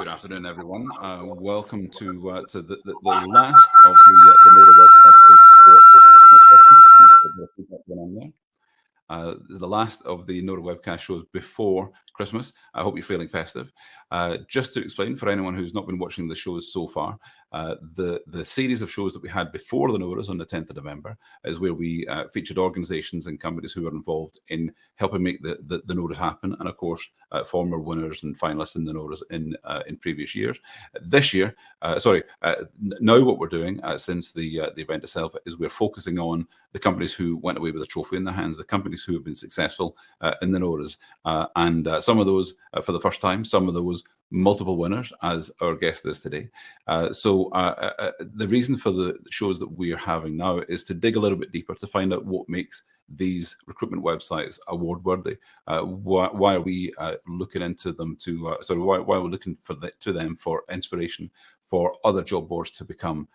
Good afternoon, everyone. Welcome to the last of the NORA Webcast. The last of the NORA Webcast shows before Christmas. I hope you're feeling festive. Just to explain for anyone who's not been watching the shows so far, the series of shows that we had before the NORAs on the 10th of November is where we featured organisations and companies who were involved in helping make the NORAs happen, and of course former winners and finalists in the NORAs in previous years. This year, now what we're doing since the event itself is we're focusing on the companies who went away with a trophy in their hands, the companies who have been successful in the NORAs, and some of those for the first time, some of those multiple winners, as our guest is today. The reason for the shows that we are having now is to dig a little bit deeper to find out what makes these recruitment websites award worthy. Why are we looking into them why are we looking to them for inspiration for other job boards to become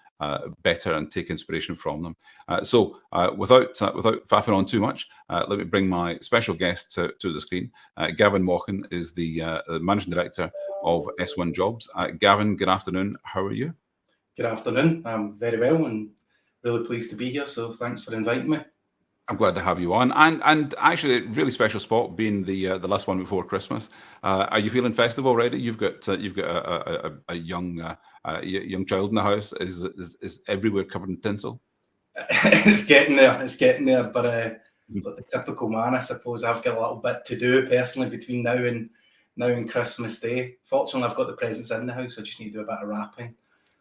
better and take inspiration from them. Without faffing on too much, let me bring my special guest to the screen. Gavin Mochan is the Managing Director of s1jobs. Gavin, good afternoon. How are you? Good afternoon. I'm very well and really pleased to be here. So thanks for inviting me. I'm glad to have you on, and actually a really special spot being the last one before Christmas. Are you feeling festive already? You've got a young child in the house. Is everywhere covered in tinsel? It's getting there, but the typical man, I suppose. I've got a little bit to do personally between now and Christmas Day. Fortunately, I've got the presents in the house. I just need to do a bit of wrapping.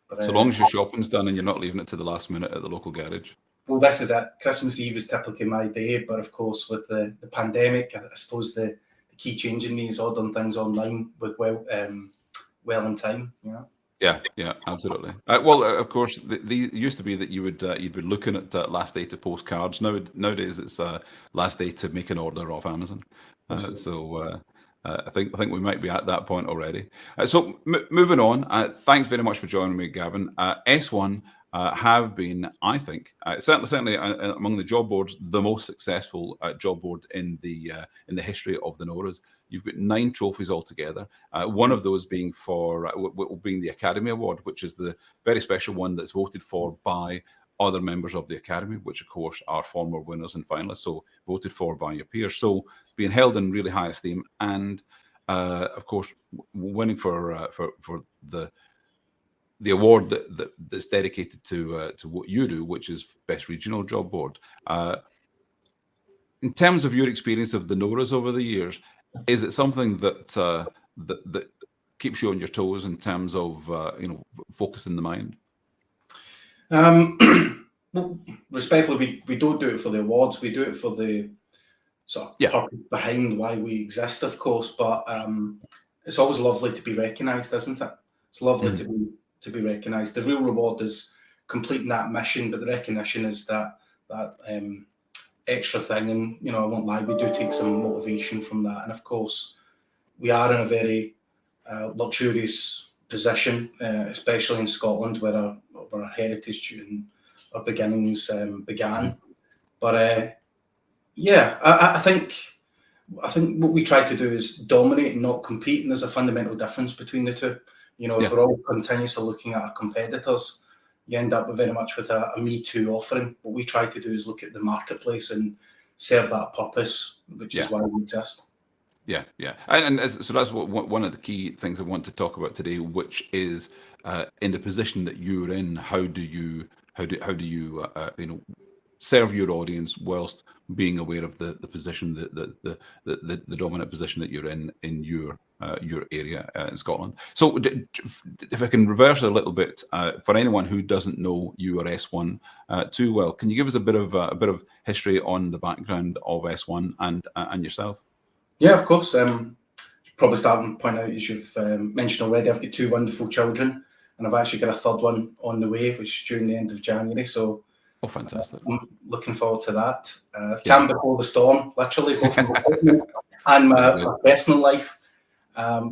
But, so long as your shopping's done and you're not leaving it to the last minute at the local garage. Well, this is it. Christmas Eve is typically my day, but of course, with the pandemic, I suppose the key change in me is ordering things online with well in time. You know. Yeah, absolutely. Of course, it used to be that you'd be looking at last day to post cards. Nowadays, it's last day to make an order off Amazon. I think we might be at that point already. Moving on. Thanks very much for joining me, Gavin. S1. Have been, I think, certainly among the job boards, the most successful job board in the history of the NORAs. You've got 9 trophies altogether. One of those being being the Academy Award, which is the very special one that's voted for by other members of the Academy, which of course are former winners and finalists, so voted for by your peers. So being held in really high esteem, and of course winning for the award that's dedicated to what you do, which is Best Regional Job Board. In terms of your experience of the NORAs over the years, is it something that keeps you on your toes in terms of focusing the mind? Well, respectfully, we don't do it for the awards. We do it for the sort of purpose behind why we exist, of course. But it's always lovely to be recognised, isn't it? It's lovely to be recognised. The real reward is completing that mission, but the recognition is that extra thing. And I won't lie, we do take some motivation from that. And of course, we are in a very luxurious position, especially in Scotland, where our heritage and our beginnings began. But I think what we try to do is dominate and not compete, and there's a fundamental difference between the two. If we're all continuously looking at our competitors, you end up very much with a Me Too offering. What we try to do is look at the marketplace and serve that purpose, which is why we exist. Yeah. And so that's one of the key things I want to talk about today, which is in the position that you're in, how do you serve your audience whilst being aware of the position, the dominant position that you're in your area in Scotland. So if I can reverse a little bit, for anyone who doesn't know you or S1 too well, can you give us a bit of history on the background of S1 and yourself? Yeah, of course. Probably starting to point out, as you've mentioned already, I've got 2 wonderful children, and I've actually got a third one on the way, which is during the end of January. So. Oh, fantastic. I'm looking forward to that. Calm before the storm, literally, both and my personal life.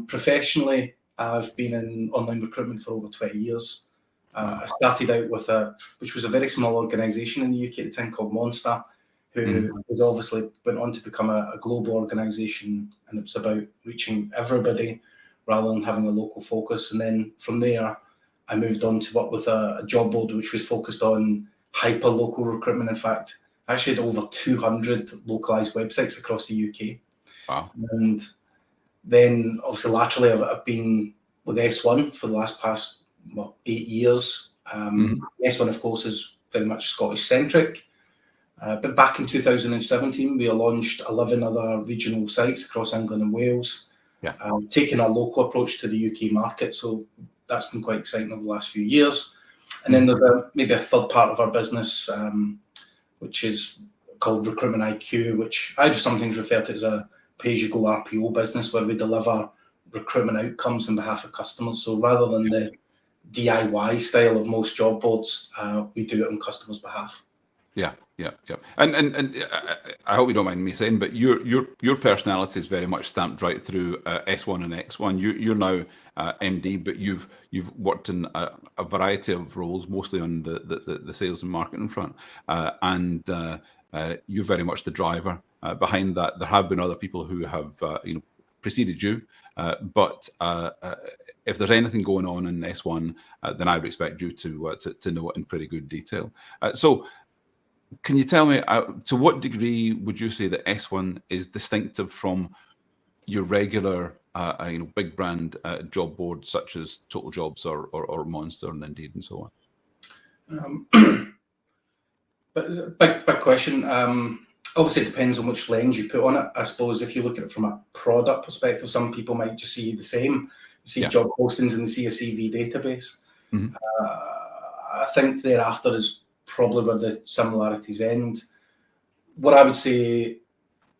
Professionally, I've been in online recruitment for over 20 years. I started out which was a very small organisation in the UK at the time called Monster, who was obviously went on to become a global organisation, and it was about reaching everybody rather than having a local focus. And then from there, I moved on to work with a job board which was focused on hyper-local recruitment. In fact, I actually had over 200 localised websites across the UK. Wow. And then, obviously, laterally, I've been with S1 for the past 8 years. S1, of course, is very much Scottish-centric. But back in 2017, we launched 11 other regional sites across England and Wales, taking a local approach to the UK market. So that's been quite exciting over the last few years. And then there's maybe a third part of our business, which is called Recruitment IQ, which I just sometimes refer to as a pay-as-you-go RPO business, where we deliver recruitment outcomes on behalf of customers. So rather than the DIY style of most job boards, we do it on customers' behalf. Yeah. And I hope you don't mind me saying, but your personality is very much stamped right through S1 and X1. You're now MD, but you've worked in a variety of roles, mostly on the sales and marketing front, and you're very much the driver behind that. There have been other people who have preceded you, but if there's anything going on in S1, then I would expect you to know it in pretty good detail. So can you tell me, to what degree would you say that S1 is distinctive from your regular big brand job boards such as Total Jobs or Monster and Indeed and so on? But big question. Obviously, it depends on which lens you put on it. I suppose if you look at it from a product perspective, some people might just see the same, job postings and see a CV database. I think thereafter is probably where the similarities end. What I would say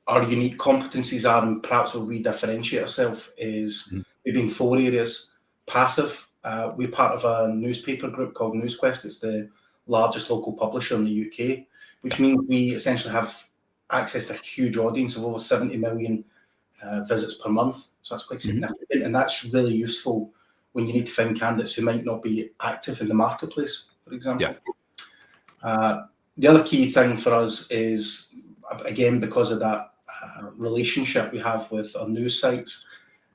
our unique competencies are, and perhaps where we differentiate ourselves, is maybe in 4 areas. Passive. We're part of a newspaper group called Newsquest. It's the largest local publisher in the UK, which means we essentially have access to a huge audience of over 70 million visits per month. So that's quite significant, and that's really useful when you need to find candidates who might not be active in the marketplace, for example. The other key thing for us is, again, because of that relationship we have with our news sites,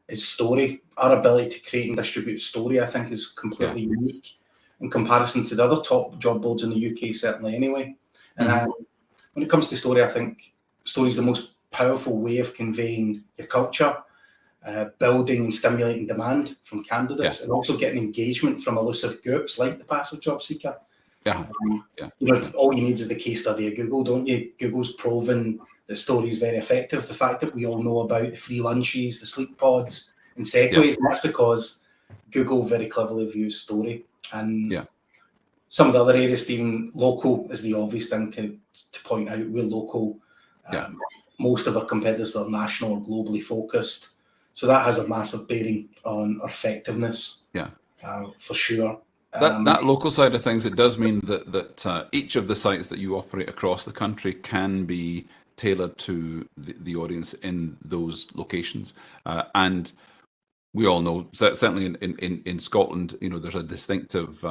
is story. Our ability to create and distribute story, I think, is completely unique in comparison to the other top job boards in the UK, certainly anyway. And when it comes to story, I think story is the most powerful way of conveying your culture, building and stimulating demand from candidates, and also getting engagement from elusive groups like the passive job seeker. All you need is the case study of Google, don't you? Google's proven that story is very effective. The fact that we all know about the free lunches, the sleep pods, and segues, and that's because Google very cleverly views story. And some of the other areas, Stephen, local is the obvious thing to point out. We're local. Most of our competitors are national or globally focused. So that has a massive bearing on our effectiveness, for sure. That local side of things, it does mean that each of the sites that you operate across the country can be tailored to the audience in those locations. And we all know, certainly in Scotland, there's a distinctive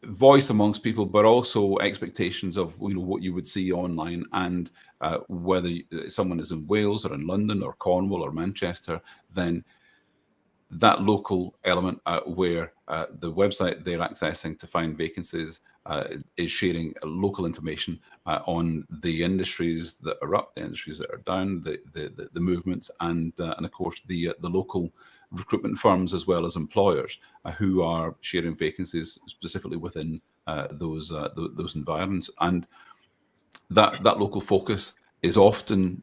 voice amongst people, but also expectations of what you would see online, and whether someone is in Wales or in London or Cornwall or Manchester, then that local element where the website they're accessing to find vacancies is sharing local information on the industries that are up, the industries that are down, the movements, and of course the local recruitment firms as well as employers who are sharing vacancies specifically within those environments. And that local focus is often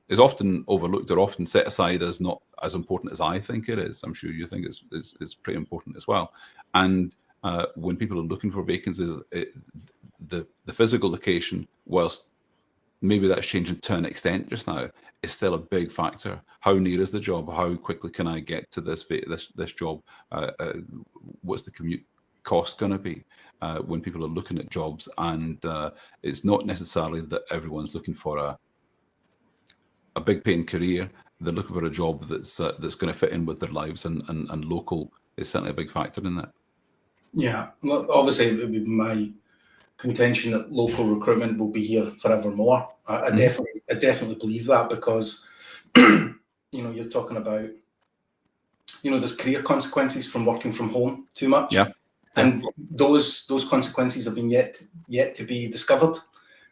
overlooked or often set aside as not as important as I think it is. I'm sure you think it's pretty important as well. And when people are looking for vacancies, the physical location, whilst maybe that's changing to an extent just now, is still a big factor. How near is the job? How quickly can I get to this job? What's the commute cost going to be when people are looking at jobs? And it's not necessarily that everyone's looking for a big paying career. They're looking for a job that's going to fit in with their lives, and local is certainly a big factor in that. Yeah, well, obviously it would be my contention that local recruitment will be here forevermore. I definitely believe that, because you're talking about there's career consequences from working from home too much. Yeah. And those consequences have been yet to be discovered.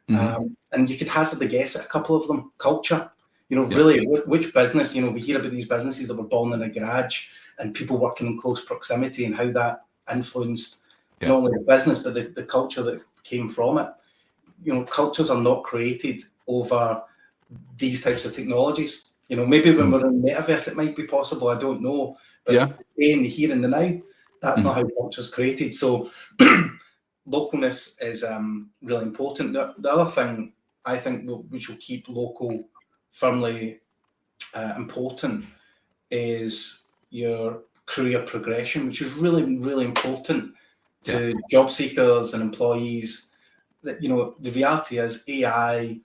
And you could hazard a guess at a couple of them. Culture, really, which business, we hear about these businesses that were born in a garage and people working in close proximity, and how that influenced not only the business, but the culture that came from it. Cultures are not created over these types of technologies. Maybe when we're in the metaverse, it might be possible. I don't know. But in the here and the now, that's not how culture's created. So localness is really important. The other thing I think which will keep local firmly important is your career progression, which is really, really important to job seekers and employees. That the reality is AI,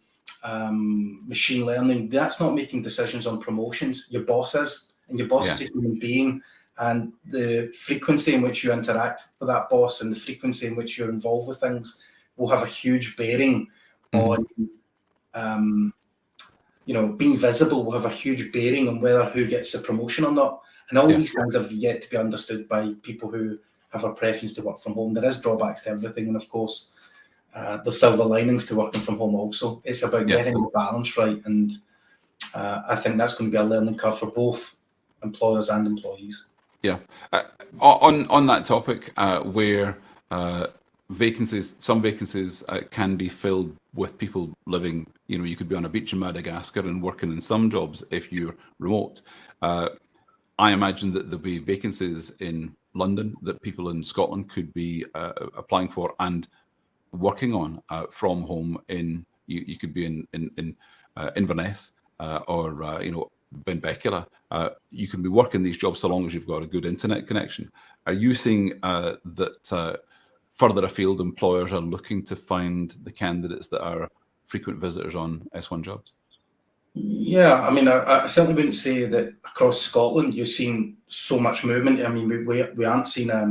machine learning, that's not making decisions on promotions. Your boss is, and your boss is a human being. And the frequency in which you interact with that boss and the frequency in which you're involved with things will have a huge bearing on, being visible will have a huge bearing on who gets the promotion or not. And all these things have yet to be understood by people who have a preference to work from home. There is drawbacks to everything. And of course, there's silver linings to working from home also. It's about getting the balance right. And I think that's going to be a learning curve for both employers and employees. Yeah. On that topic, where some vacancies can be filled with people living, you could be on a beach in Madagascar and working in some jobs if you're remote. I imagine that there'll be vacancies in London that people in Scotland could be applying for and working on from home. You could be in Inverness or Benbecula. You can be working these jobs so long as you've got a good internet connection. Are you seeing that further afield employers are looking to find the candidates that are frequent visitors on S1jobs? Yeah, I mean, I certainly wouldn't say that across Scotland you're seeing so much movement. I mean, we aren't seeing a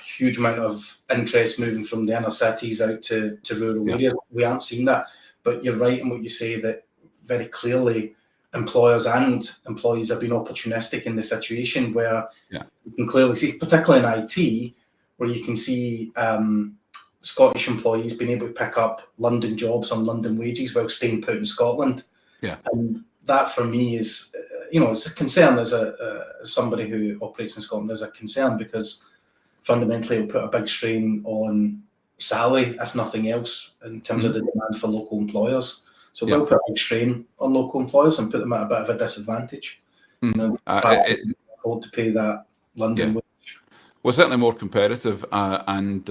huge amount of interest moving from the inner cities out to rural areas. We aren't seeing that. But you're right in what you say, that very clearly employers and employees have been opportunistic in the situation, where you can clearly see, particularly in IT, where you can see Scottish employees being able to pick up London jobs on London wages while staying put in Scotland. Yeah. And that for me is, it's a concern as somebody who operates in Scotland. There's a concern because fundamentally it'll put a big strain on salary, if nothing else, in terms of the demand for local employers. So we'll put a big strain on local employers and put them at a bit of a disadvantage. Afford to pay that London wage. Well, certainly more competitive, and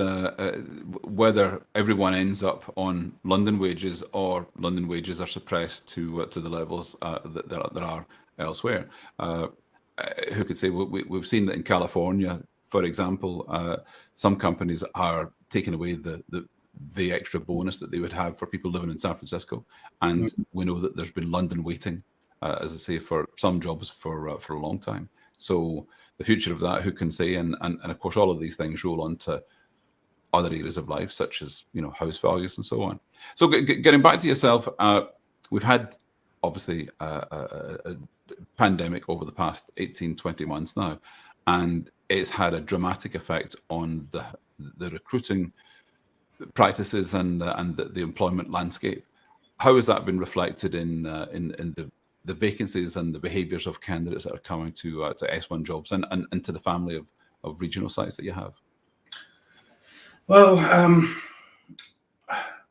whether everyone ends up on London wages or London wages are suppressed to the levels that there are elsewhere. Who could say? We've seen that in California, for example, some companies are taking away the extra bonus that they would have for people living in San Francisco, and we know that there's been London waiting, as I say, for some jobs for a long time. So the future of that, who can say? And of course, all of these things roll on to other areas of life, such as house values and so on. So getting back to yourself, we've had obviously a pandemic over the past 18, 20 months now, and it's had a dramatic effect on the recruiting practices and the employment landscape. How has that been reflected in the vacancies and the behaviours of candidates that are coming to S1jobs and to the family of regional sites that you have? Well,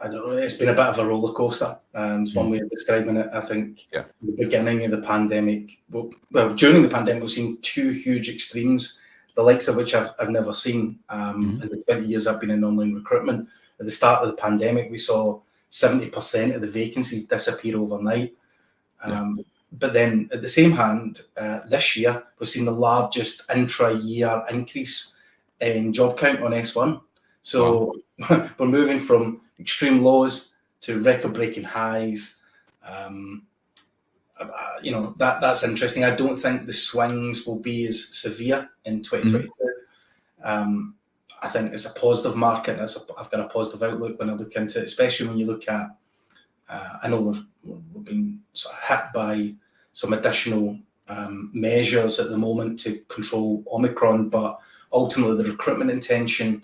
I don't know. It's been a bit of a roller coaster. It's one way of describing it. I think the beginning of the pandemic, well, during the pandemic, we've seen two huge extremes, the likes of which I've never seen in the 20 years I've been in online recruitment. At the start of the pandemic, we saw 70% of the vacancies disappear overnight. But then at the same hand, this year, we've seen the largest intra-year increase in job count on S1. So we're moving from extreme lows to record-breaking highs. That's interesting. I don't think the swings will be as severe in 2022. I think it's a positive market. I've got a positive outlook when I look into it, especially when you look at, I know we've been sort of hit by some additional measures at the moment to control Omicron, but ultimately the recruitment intention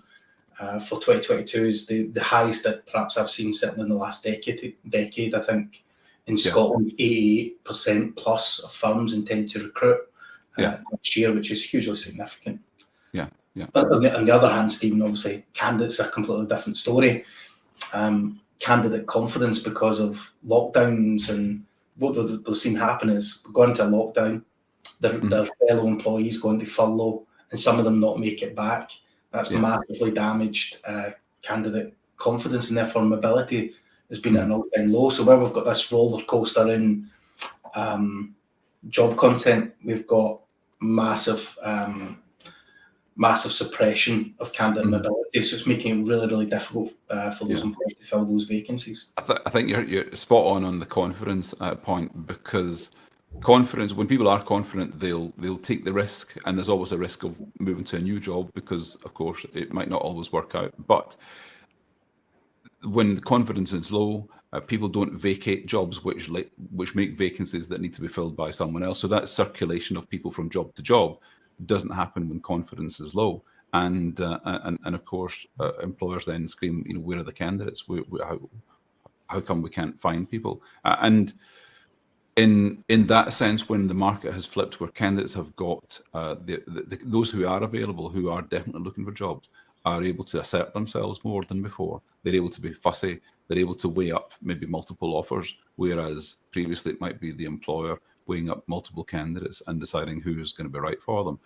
for 2022 is the highest that perhaps I've seen certainly in the last decade. I think in Scotland, 88% plus of firms intend to recruit next year, which is hugely significant. But on the other hand, Stephen, obviously candidates are a completely different story. Candidate confidence because of lockdowns, and what they've seen happen is go into lockdown, their fellow employees go into furlough, and some of them not make it back. That's massively damaged candidate confidence, and therefore mobility has been at an all-time low. So where we've got this roller coaster in job content, we've got massive suppression of candidate mobility. So it's making it really, really difficult for those employers to fill those vacancies. I think you're spot on the confidence point, because confidence, when people are confident, they'll take the risk, and there's always a risk of moving to a new job because, of course, it might not always work out. But when the confidence is low, people don't vacate jobs which make vacancies that need to be filled by someone else. So that circulation of people from job to job doesn't happen when confidence is low. And of course, employers then scream, where are the candidates? How come we can't find people? And in that sense, when the market has flipped, where candidates have got those who are available, who are definitely looking for jobs, are able to assert themselves more than before. They're able to be fussy. They're able to weigh up maybe multiple offers, whereas previously it might be the employer weighing up multiple candidates and deciding who's going to be right for them.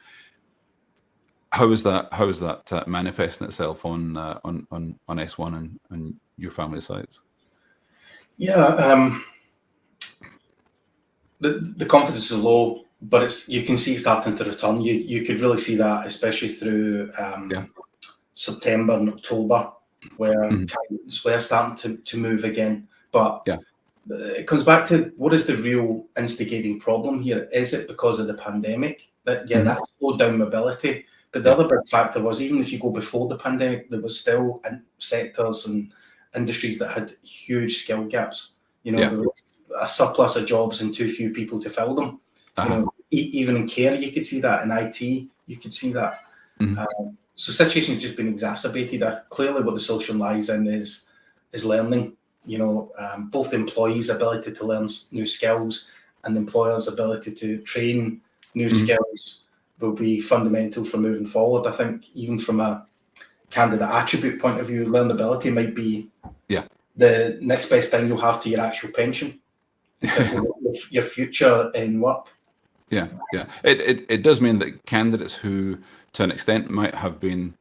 How is that manifesting itself on S1 and your family sites? Yeah, the confidence is low, but you can see it starting to return. You could really see that, especially through September and October, where candidates were starting to move again. But it comes back to, what is the real instigating problem here? Is it because of the pandemic that slowed down mobility? But the other big factor was, even if you go before the pandemic, there was still sectors and industries that had huge skill gaps. There was a surplus of jobs and too few people to fill them. Even in care, you could see that. In IT, you could see that. So situation has just been exacerbated. Clearly what the solution lies in is learning. Both the employees' ability to learn new skills and the employer's ability to train new skills will be fundamental for moving forward. I think even from a candidate attribute point of view, learnability might be the next best thing you'll have to your actual pension, your future in work. It does mean that candidates who, to an extent, might have been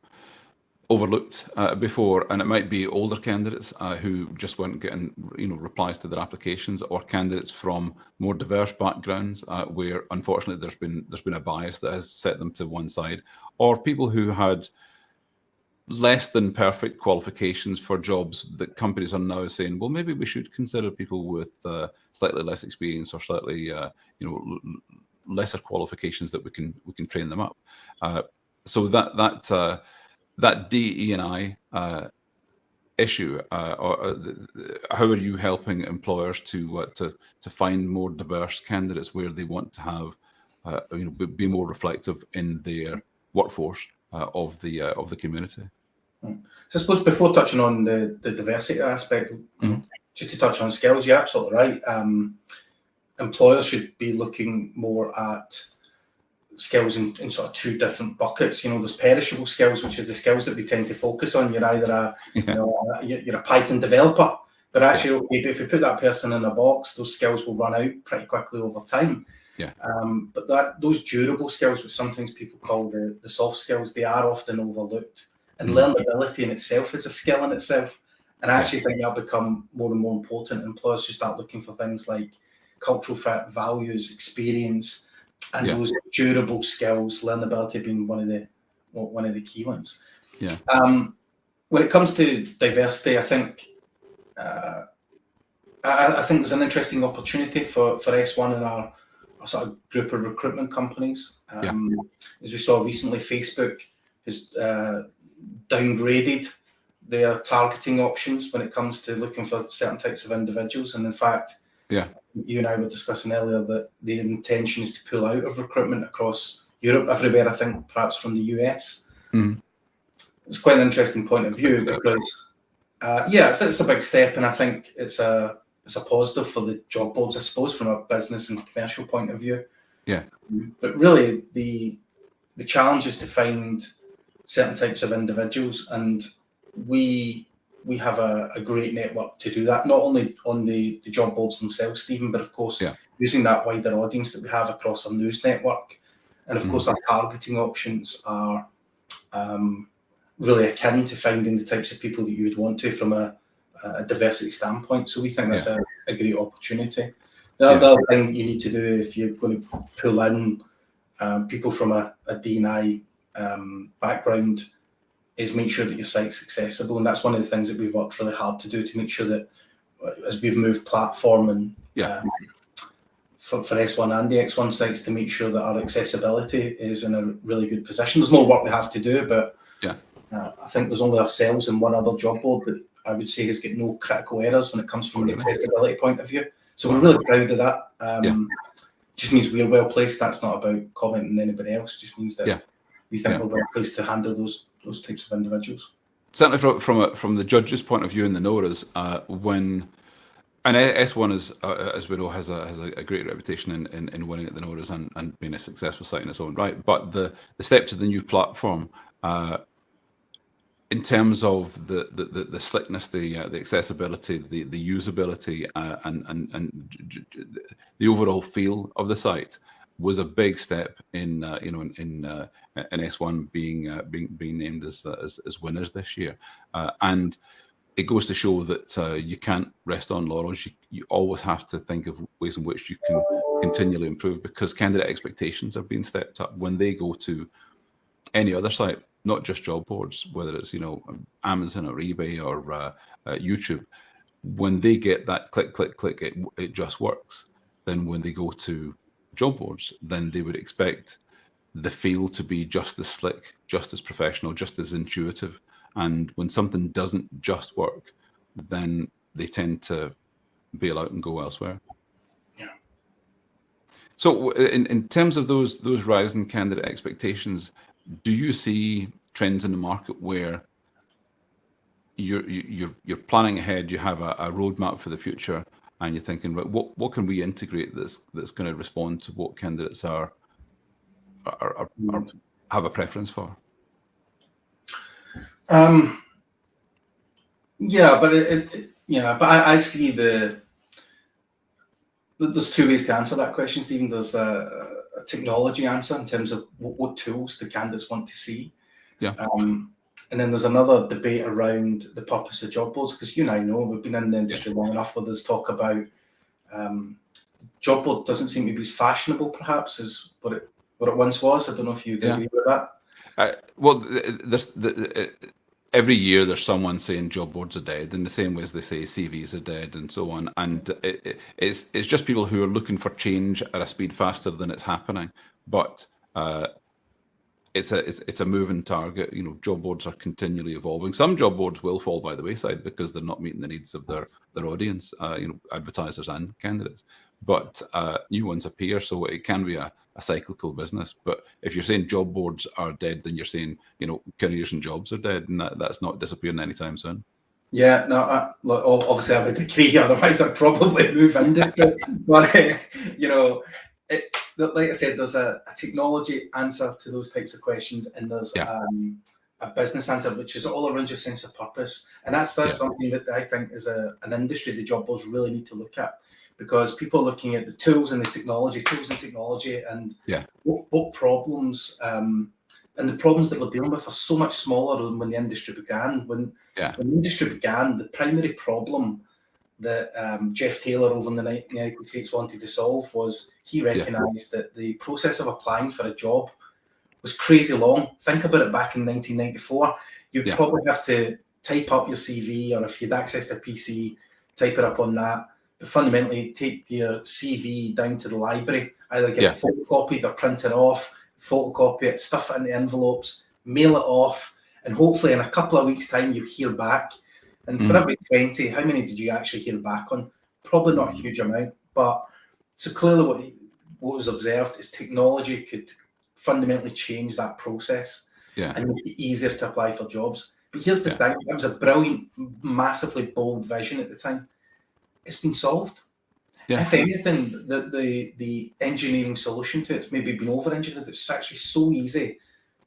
overlooked before, and it might be older candidates who just weren't getting replies to their applications, or candidates from more diverse backgrounds where unfortunately there's been a bias that has set them to one side, or people who had less than perfect qualifications for jobs that companies are now saying, well, maybe we should consider people with slightly less experience or slightly lesser qualifications that we can train them up. So that DE&I issue, how are you helping employers to find more diverse candidates where they want to have be more reflective in their workforce of the community? So I suppose before touching on the diversity aspect, just to touch on skills, you're absolutely right. Employers should be looking more at skills in sort of two different buckets. There's perishable skills, which is the skills that we tend to focus on. You're either you're a Python developer, but actually, if you put that person in a box, those skills will run out pretty quickly over time. But those durable skills, which sometimes people call the soft skills, they are often overlooked. And learnability in itself is a skill in itself. And I actually think that'll become more and more important. Employers should start looking for things like cultural fit, values, experience, and those durable skills, learnability being one of the key ones. When it comes to diversity, I think there's an interesting opportunity for S1 and our sort of group of recruitment companies. As we saw recently, Facebook has downgraded their targeting options when it comes to looking for certain types of individuals. And in fact, Yeah. You and I were discussing earlier that the intention is to pull out of recruitment across Europe, everywhere, I think, perhaps from the US. Mm. It's quite an interesting point of view because, it's a big step, and I think it's a positive for the job boards, I suppose, from a business and commercial point of view. Yeah. But really, the challenge is to find certain types of individuals, and we have a great network to do that, not only on the job boards themselves, Stephen, but of course using that wider audience that we have across our news network. And of course our targeting options are really akin to finding the types of people that you would want to from a diversity standpoint. So we think that's a great opportunity. The other thing you need to do if you're going to pull in people from a D&I background is make sure that your site's accessible, and that's one of the things that we've worked really hard to do, to make sure that as we've moved platform and for S1 and the X1 sites, to make sure that our accessibility is in a really good position. There's more work we have to do, but I think there's only ourselves and one other job board that I would say has got no critical errors when it comes from an accessibility point of view. So we're really proud of that. Just means we're well placed. That's not about commenting on anybody else. It just means that we think we're well placed to handle those types of individuals. Certainly from the judges' point of view in the NORAs, and S1 is, as we know, has a great reputation in winning at the NORAs and being a successful site in its own right. But the step to the new platform, in terms of the slickness, the accessibility, the usability, and the overall feel of the site, was a big step in S1 being named as winners this year, and it goes to show that you can't rest on laurels. You always have to think of ways in which you can continually improve, because candidate expectations are being stepped up when they go to any other site, not just job boards, whether it's Amazon or eBay or YouTube. When they get that click, it just works. Then when they go to job boards, then they would expect the feel to be just as slick, just as professional, just as intuitive. And when something doesn't just work, then they tend to bail out and go elsewhere. Yeah. So in terms of those rising candidate expectations, do you see trends in the market where you're planning ahead, you have a roadmap for the future, and you're thinking, right, what can we integrate that's going to respond to what candidates have a preference for? But I see there's two ways to answer that question, Stephen. There's a technology answer in terms of what tools the candidates want to see. And then there's another debate around the purpose of job boards, because you and I know we've been in the industry long enough where there's talk about job board doesn't seem to be as fashionable, perhaps, as what it once was. I don't know if you agree with that. Every year there's someone saying job boards are dead, in the same way as they say CVs are dead and so on. And it's just people who are looking for change at a speed faster than it's happening. But it's a moving target. Job boards are continually evolving. Some job boards will fall by the wayside because they're not meeting the needs of their audience, advertisers and candidates. But new ones appear, so it can be a cyclical business. But if you're saying job boards are dead, then you're saying careers and jobs are dead, and that's not disappearing anytime soon. Yeah, no, obviously I would agree. Otherwise, I'd probably move industry. But like I said, there's a technology answer to those types of questions, and there's a business answer, which is all around your sense of purpose. And that's something that I think is an industry the job boards really need to look at, because people are looking at the tools and technology, and what problems, and the problems that we're dealing with are so much smaller than when the industry began. When the industry began, the primary problem that Jeff Taylor over in the United States wanted to solve was he recognised that the process of applying for a job was crazy long. Think about it back in 1994. You'd probably have to type up your CV, or if you'd access to a PC, type it up on that. But fundamentally, take your CV down to the library, either get it photocopied or printed off, photocopy it, stuff it in the envelopes, mail it off, and hopefully in a couple of weeks' time you hear back. And for every 20, how many did you actually hear back on? Probably not a huge amount, but so clearly what was observed is technology could fundamentally change that process and make it easier to apply for jobs. But here's the thing, it was a brilliant, massively bold vision at the time. It's been solved. If anything, the engineering solution to it's maybe been over-engineered. It's actually so easy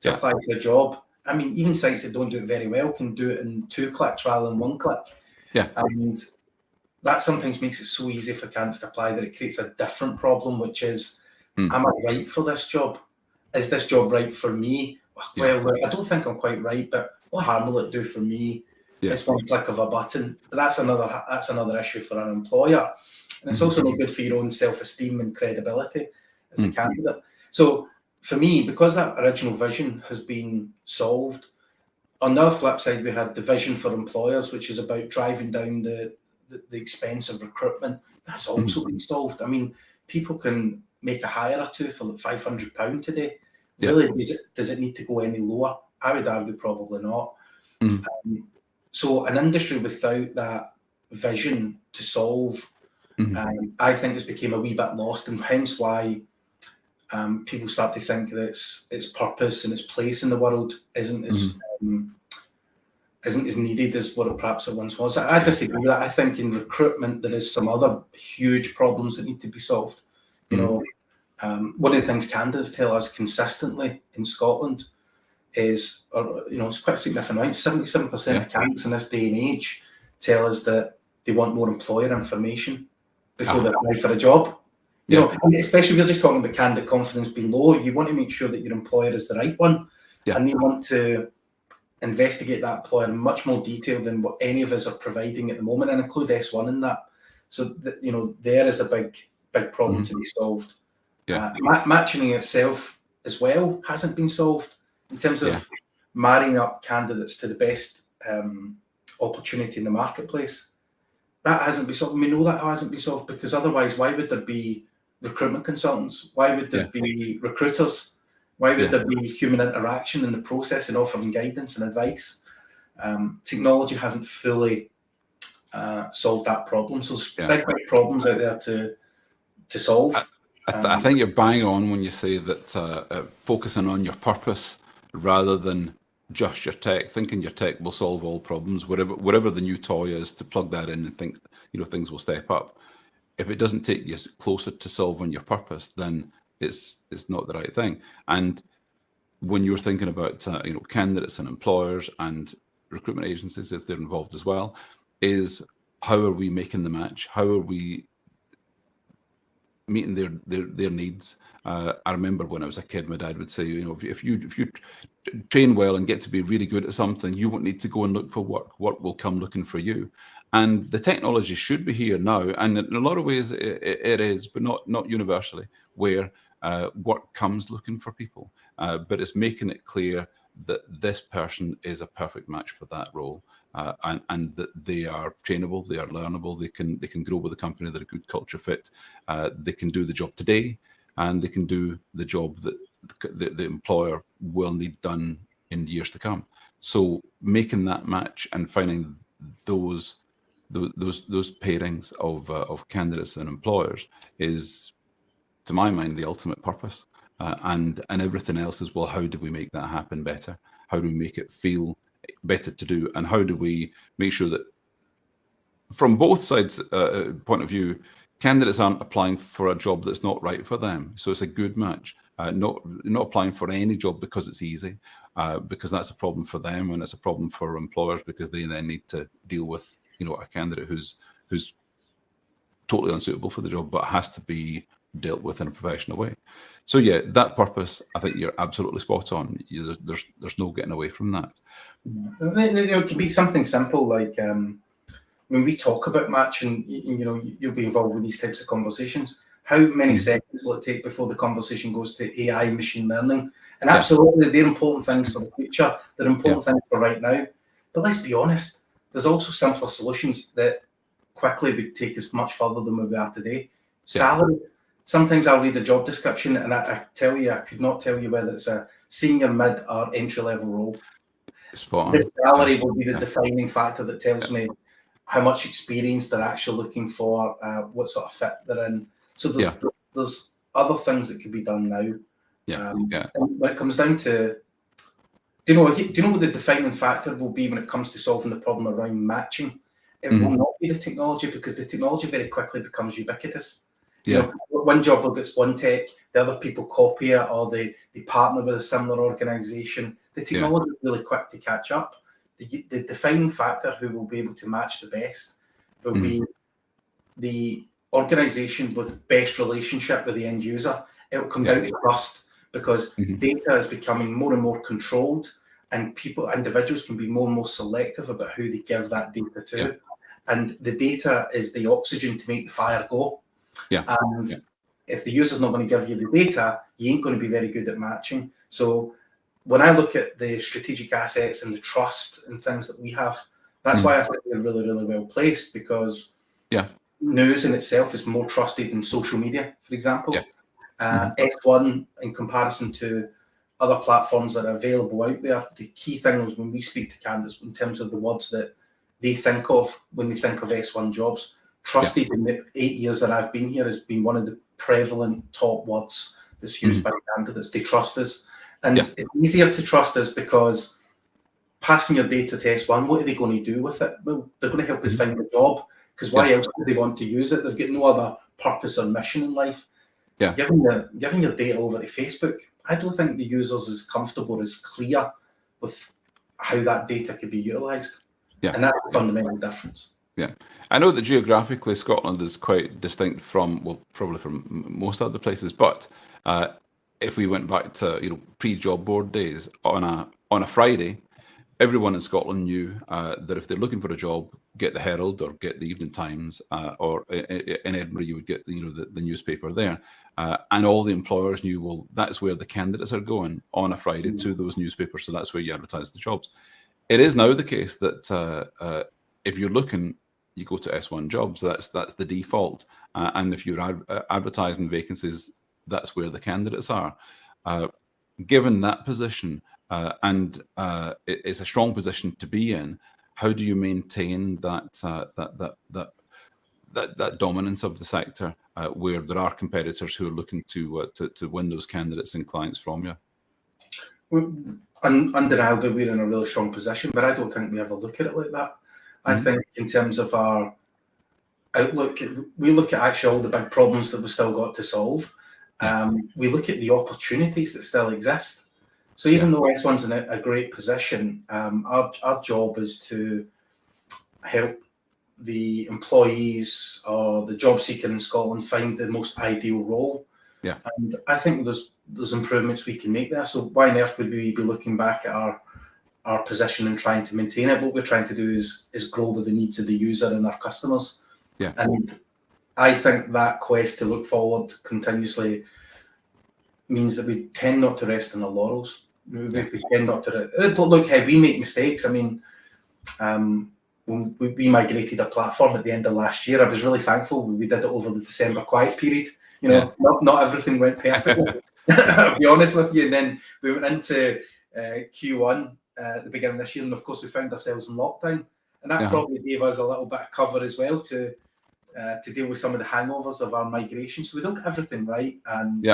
to apply to a job. I mean, even sites that don't do it very well can do it in 2 clicks rather than 1 click. And that sometimes makes it so easy for candidates to apply that it creates a different problem, which is, am I right for this job? Is this job right for me? Well, I don't think I'm quite right, but what harm will it do for me? It's 1 click of a button. But that's another issue for an employer. And it's also not good for your own self-esteem and credibility as a candidate. So for me, because that original vision has been solved, on the other flip side, we had the vision for employers, which is about driving down the expense of recruitment. That's also been solved. I mean, people can make a hire or two for like £500 today. Really, does it need to go any lower? I would argue probably not. So an industry without that vision to solve, I think has become a wee bit lost, and hence why people start to think that its purpose and its place in the world isn't as needed as what it perhaps it once was. I disagree with that. I think in recruitment there is some other huge problems that need to be solved. You know, one of the things candidates tell us consistently in Scotland is, it's quite significant, right? 77% of candidates in this day and age tell us that they want more employer information before they apply for a job. You know, and especially if you're just talking about candidate confidence being low, you want to make sure that your employer is the right one, and they want to investigate that employer in much more detail than what any of us are providing at the moment, and include S1 in that. So there is a big problem to be solved. Matching itself as well hasn't been solved in terms of marrying up candidates to the best opportunity in the marketplace. That hasn't been solved. We know that hasn't been solved because otherwise, why would there be recruitment consultants? Why would there be recruiters? Why would there be human interaction in the process and offering guidance and advice? Technology hasn't fully solved that problem. So big problems out there to solve. I think you're bang on when you say that focusing on your purpose rather than just your tech, thinking your tech will solve all problems, whatever the new toy is, to plug that in and think things will step up. If it doesn't take you closer to solving your purpose, then it's not the right thing. And when you're thinking about candidates and employers and recruitment agencies, if they're involved as well, is how are we making the match? How are we meeting their needs? I remember when I was a kid, my dad would say, if you train well and get to be really good at something, you won't need to go and look for work. Work will come looking for you. And the technology should be here now, and in a lot of ways it is, but not universally, where work comes looking for people. But it's making it clear that this person is a perfect match for that role, and that they are trainable, they are learnable, they can grow with the company, they're a good culture fit, they can do the job today, and they can do the job that the employer will need done in years to come. So making that match and finding those pairings of candidates and employers is, to my mind, the ultimate purpose. And everything else is, well, how do we make that happen better? How do we make it feel better to do? And how do we make sure that, from both sides' point of view, candidates aren't applying for a job that's not right for them? So it's a good match. Not applying for any job because it's easy, because that's a problem for them, and it's a problem for employers because they then need to deal with a candidate who's totally unsuitable for the job, but has to be dealt with in a professional way. So that purpose, I think you're absolutely spot on. There's no getting away from that. It can be something simple like when we talk about matching, you'll be involved with these types of conversations. How many seconds will it take before the conversation goes to AI, machine learning? And absolutely, they're important things for the future. They're important things for right now. But let's be honest, there's also simpler solutions that quickly would take us much further than where we are today. Salary. Sometimes I'll read the job description and I tell you, I could not tell you whether it's a senior, mid, or entry-level role. Spot on. The salary will be the defining factor that tells me how much experience they're actually looking for, what sort of fit they're in. So there's other things that could be done now. And when it comes down to, do you know what the defining factor will be when it comes to solving the problem around matching? It will not be the technology, because the technology very quickly becomes ubiquitous. You know, one job will get one tech, the other people copy it, or they partner with a similar organization. The technology is really quick to catch up. The defining factor who will be able to match the best will be the organization with best relationship with the end user. It will come down to trust, because data is becoming more and more controlled, and individuals can be more and more selective about who they give that data to. And the data is the oxygen to make the fire go. And if the user's not going to give you the data, you ain't going to be very good at matching. So when I look at the strategic assets and the trust and things that we have, that's why I think we're really, really well placed, because news in itself is more trusted than social media, for example. S1, in comparison to other platforms that are available out there, the key thing is when we speak to candidates in terms of the words that they think of when they think of s1jobs, trusted in the 8 years that I've been here has been one of the prevalent top words that's used by candidates. They trust us. And it's easier to trust us because passing your data to S1, what are they going to do with it? Well, they're going to help us find a job, because why else would they want to use it? They've got no other purpose or mission in life. Giving your data over to Facebook, I don't think the user's as comfortable or as clear with how that data could be utilised. And that's a fundamental difference. I know that geographically Scotland is quite distinct from, well, probably from most other places, but if we went back to pre-job board days, on a Friday, everyone in Scotland knew that if they're looking for a job, get the Herald or get the Evening Times, or in Edinburgh you would get the newspaper there, and all the employers knew, well, that's where the candidates are going on a Friday, to those newspapers, so that's where you advertise the jobs. It is now the case that if you're looking, you go to s1jobs. That's the default, and if you're advertising vacancies, that's where the candidates are. Given that position, and it's a strong position to be in, how do you maintain that dominance of the sector, where there are competitors who are looking to win those candidates and clients from you? Well, undeniably, we're in a really strong position, but I don't think we ever look at it like that. I think in terms of our outlook, we look at actually all the big problems that we've still got to solve. We look at the opportunities that still exist. So even though S1's in a great position, our job is to help the employees or the job seeker in Scotland find the most ideal role. And I think there's improvements we can make there. So why on earth would we be looking back at our position and trying to maintain it? What we're trying to do is grow with the needs of the user and our customers. And I think that quest to look forward continuously means that we tend not to rest on our laurels. We tend not to look how we make mistakes. I mean, when we migrated a platform at the end of last year, I was really thankful we did it over the December quiet period. Not everything went perfectly. I'll be honest with you. And then we went into Q1 at the beginning of this year, and of course we found ourselves in lockdown, and that probably gave us a little bit of cover as well to deal with some of the hangovers of our migration. So we don't get everything right, and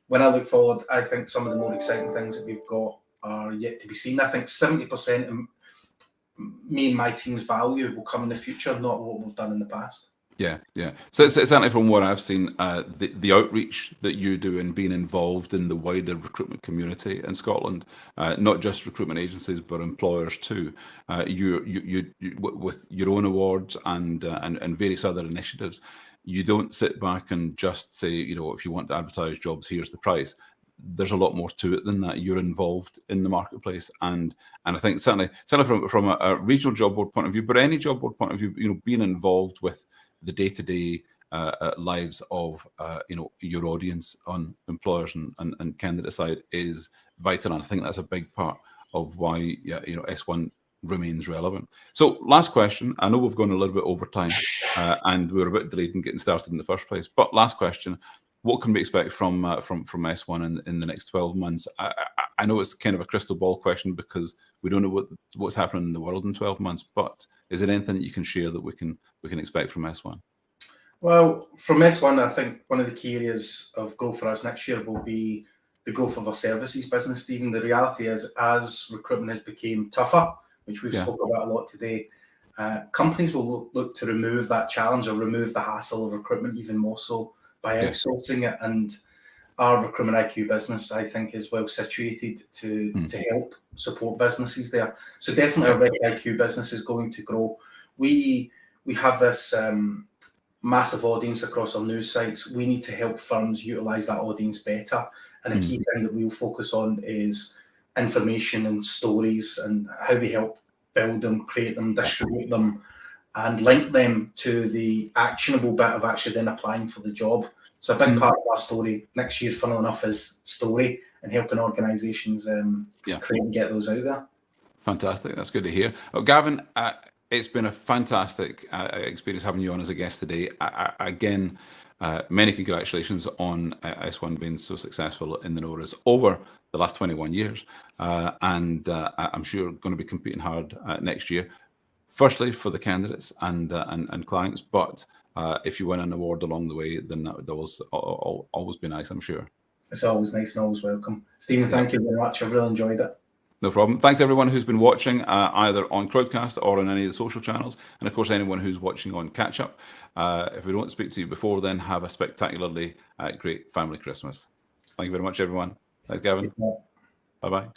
when I look forward, I think some of the more exciting things that we've got are yet to be seen. I think 70% of me and my team's value will come in the future, not what we've done in the past. So it's certainly from what I've seen, the outreach that you do and being involved in the wider recruitment community in Scotland, not just recruitment agencies but employers too. You with your own awards and various other initiatives, you don't sit back and just say, if you want to advertise jobs, here's the price. There's a lot more to it than that. You're involved in the marketplace, and I think certainly from a regional job board point of view, but any job board point of view, being involved with the day-to-day lives of your audience on employers and candidate side is vital, and I think that's a big part of why S1 remains relevant. So last question, I know we've gone a little bit over time and we were a bit delayed in getting started in the first place, but last question, what can we expect from S1 in the next 12 months? I know it's kind of a crystal ball question because we don't know what's happening in the world in 12 months. But is there anything that you can share that we can expect from S1? Well, from S1, I think one of the key areas of growth for us next year will be the growth of our services business, Stephen. The reality is, as recruitment has become tougher, which we've spoken about a lot today, companies will look to remove that challenge or remove the hassle of recruitment even more so by outsourcing it. And our Recruitment IQ business, I think, is well situated to help support businesses there. So definitely our Rec IQ business is going to grow. We have this massive audience across our news sites. We need to help firms utilise that audience better. And a key thing that we'll focus on is information and stories and how we help build them, create them, distribute them, and link them to the actionable bit of actually then applying for the job. So a big part of our story next year, funnily enough, is story and helping organisations create and get those out there. Fantastic. That's good to hear. Well, Gavin, it's been a fantastic experience having you on as a guest today. Again, many congratulations on S1 being so successful in the NORAs over the last 21 years. And I'm sure going to be competing hard next year, firstly for the candidates and clients. But if you win an award along the way, then that would always be nice, I'm sure. It's always nice and always welcome. Stephen, thank you very much. I've really enjoyed it. No problem. Thanks everyone who's been watching either on Crowdcast or on any of the social channels. And of course, anyone who's watching on Catch Up. If we don't speak to you before then, have a spectacularly great family Christmas. Thank you very much, everyone. Thanks, Gavin. Bye-bye.